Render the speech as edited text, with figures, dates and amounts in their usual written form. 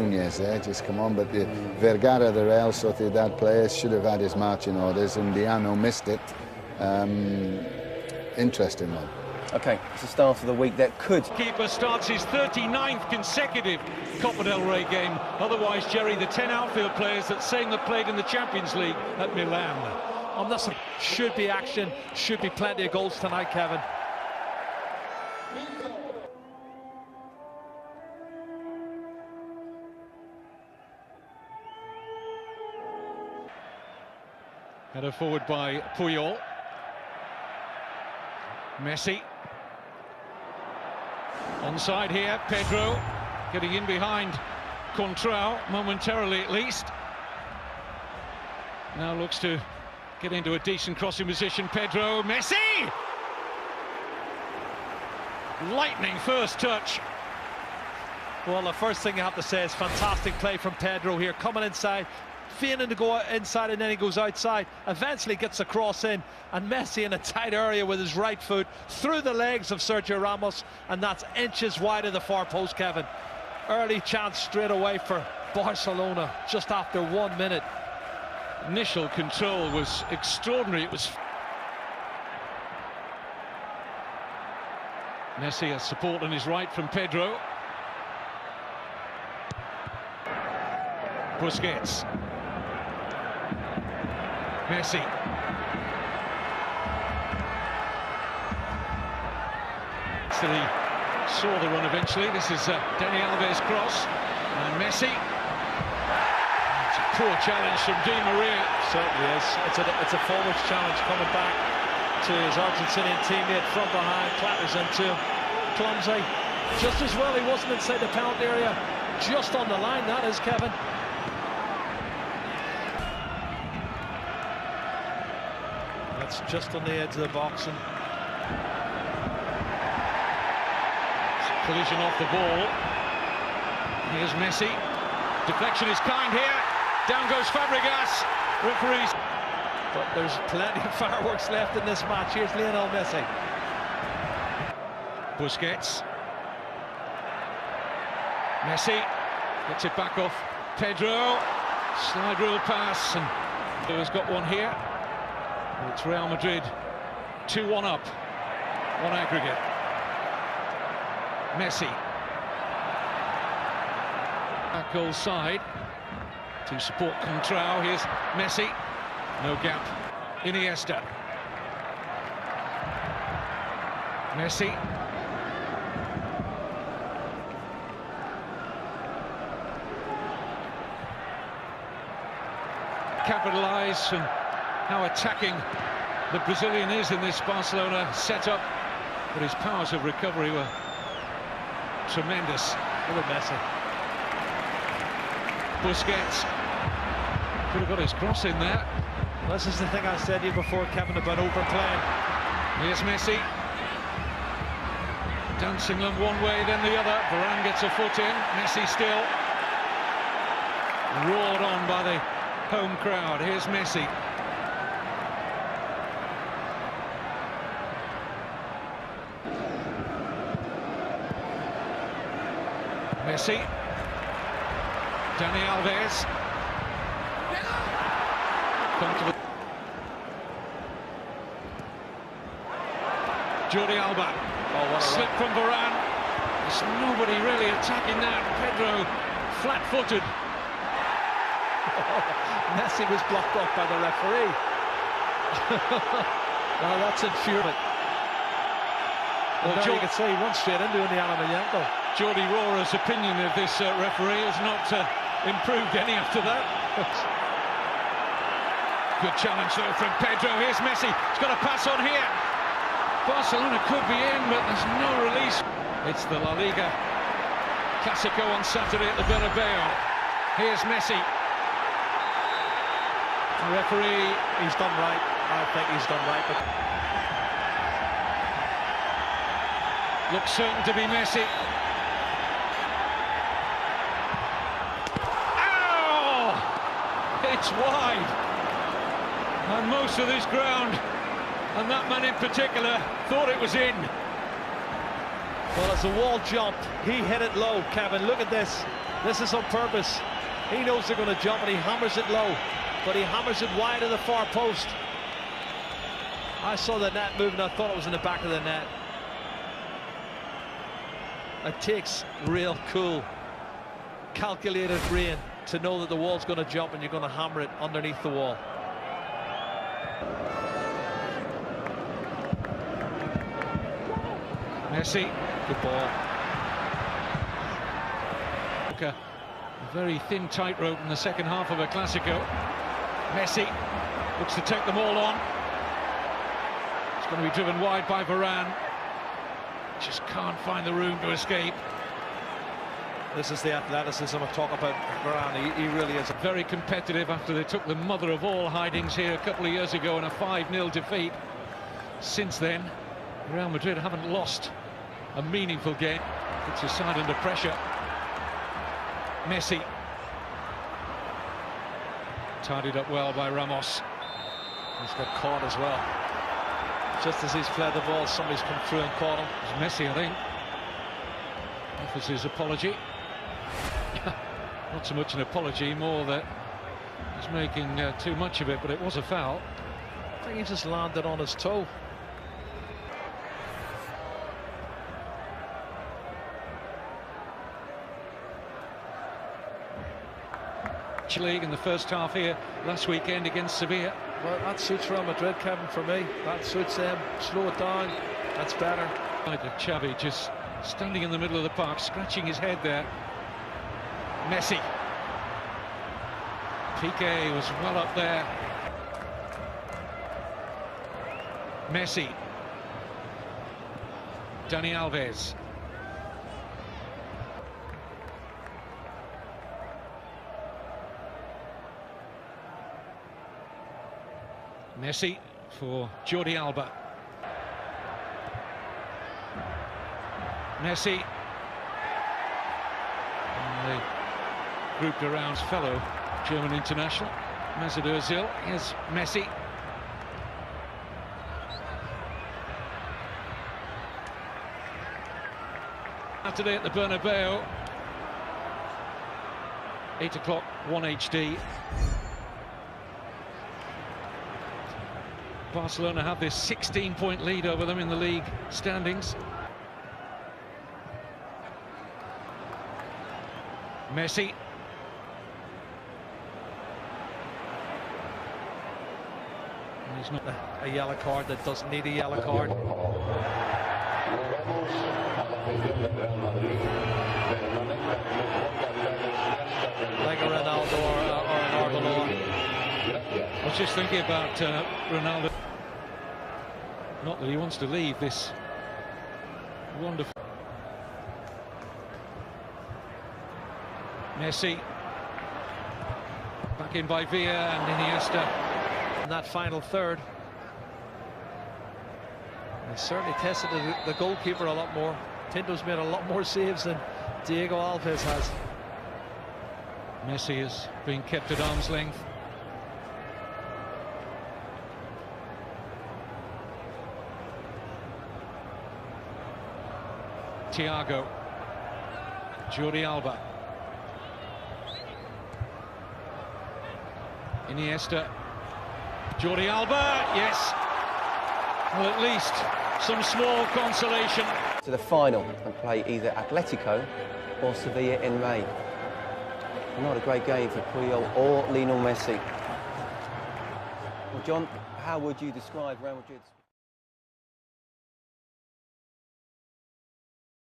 Yes, just come on, but the Vergara, the Real Sociedad player, should have had his marching orders, and Diano missed it. Interesting one. Okay, it's the start of the week that could. Keeper starts his 39th consecutive Copa del Rey game. Otherwise, Jerry, the 10 outfield players that same that played in the Champions League at Milan. Should be action, should be plenty of goals tonight, Kevin. Header forward by Puyol. Messi. Onside here, Pedro getting in behind Contrao, momentarily at least. Now looks to get into a decent crossing position, Pedro. Messi! Lightning first touch. Well, the first thing you have to say is fantastic play from Pedro here, coming inside, feigning to go inside, and then he goes outside, eventually gets a cross in, and Messi in a tight area with his right foot through the legs of Sergio Ramos, and that's inches wide of the far post, Kevin. Early chance straight away for Barcelona just after 1 minute. Initial control was extraordinary. It was Messi has support on his right from Pedro. Busquets. Messi. So he saw the run eventually. This is Dani Alves' cross. And Messi. It's a poor challenge from Di Maria. Certainly is. It's a forwards challenge coming back to his Argentinian teammate from behind. Clatters into him. Clumsy. Just as well he wasn't inside the penalty area. Just on the line, that is, Kevin. That's just on the edge of the box. And collision off the ball. Here's Messi. Deflection is kind here. Down goes Fabregas. Referees. But there's plenty of fireworks left in this match. Here's Lionel Messi. Busquets. Messi gets it back off Pedro. Slide rule pass, and has got one here. It's Real Madrid 2-1 up on aggregate. Messi. Back goal side to support Contrao. Here's Messi. No gap. Iniesta. Messi. Capitalise on how attacking the Brazilian is in this Barcelona setup, but his powers of recovery were tremendous. Look at Messi. Busquets could have got his cross in there. This is the thing I said to you before, Kevin, about overplaying. Here's Messi. Dancing them one way, then the other. Varane gets a foot in. Messi still. Roared on by the home crowd. Here's Messi. Messi. Dani Alves. Comfortable. Jordi Alba. Oh, what a slip from Varane. There's nobody really attacking that. Pedro flat-footed. Messi was blocked off by the referee. Now that's infuriating. Well, you can say he runs straight into the Alamillenko. Jordi Rora's opinion of this referee has not improved any after that. Good challenge though from Pedro. Here's Messi. He's got a pass on here. Barcelona could be in, but there's no release. It's the La Liga Clasico on Saturday at the Bernabeu. Here's Messi. The referee, he's done right. I think he's done right. But looks certain to be Messi. Ow! It's wide. And most of this ground, and that man in particular, thought it was in. Well, as the wall jumped, he hit it low, Kevin. Look at this. This is on purpose. He knows they're going to jump and he hammers it low, but he hammers it wide of the far post. I saw the net moving. I thought it was in the back of the net. It takes real cool, calculated brain to know that the wall's going to jump and you're going to hammer it underneath the wall. Messi, good ball. A very thin tightrope in the second half of a Clasico. Messi looks to take them all on. It's going to be driven wide by Varane. Just can't find the room to escape. This is the athleticism I talk about Varane. He really is very competitive after they took the mother of all hidings here a couple of years ago in a 5-0 defeat. Since then, Real Madrid haven't lost a meaningful game. Puts his side under pressure. Messi. Tidied up well by Ramos. He's got caught as well. Just as he's played the ball, somebody's come through and caught him. It's Messi, I think. Offers his apology. Not so much an apology, more that he's making too much of it, but it was a foul. I think he just landed on his toe. League in the first half here last weekend against Sevilla. Well, that suits Real Madrid, Kevin, for me. That suits them. Slow it down. That's better. Xavi just standing in the middle of the park, scratching his head there. Messi. Piqué was well up there. Messi. Dani Alves. Messi for Jordi Alba. Messi. And they grouped around fellow German international Mesut Ozil. Here's Messi. Today at the Bernabeu. 8 o'clock, 1 HD. Barcelona have this 16-point lead over them in the league standings. Messi. And he's not a yellow card that doesn't need a yellow card. Like a Ronaldo or an Arbeloa. I was just thinking about Ronaldo. Not that he wants to leave this wonderful. Messi. Back in by Villa and Iniesta. In that final third. He certainly tested the goalkeeper a lot more. Tinto's made a lot more saves than Diego Alves has. Messi is being kept at arm's length. Thiago. Jordi Alba. Iniesta. Jordi Alba, yes. Well, at least some small consolation. To the final and play either Atletico or Sevilla in May. Not a great game for Puyol or Lionel Messi. Well, John, how would you describe Real Madrid's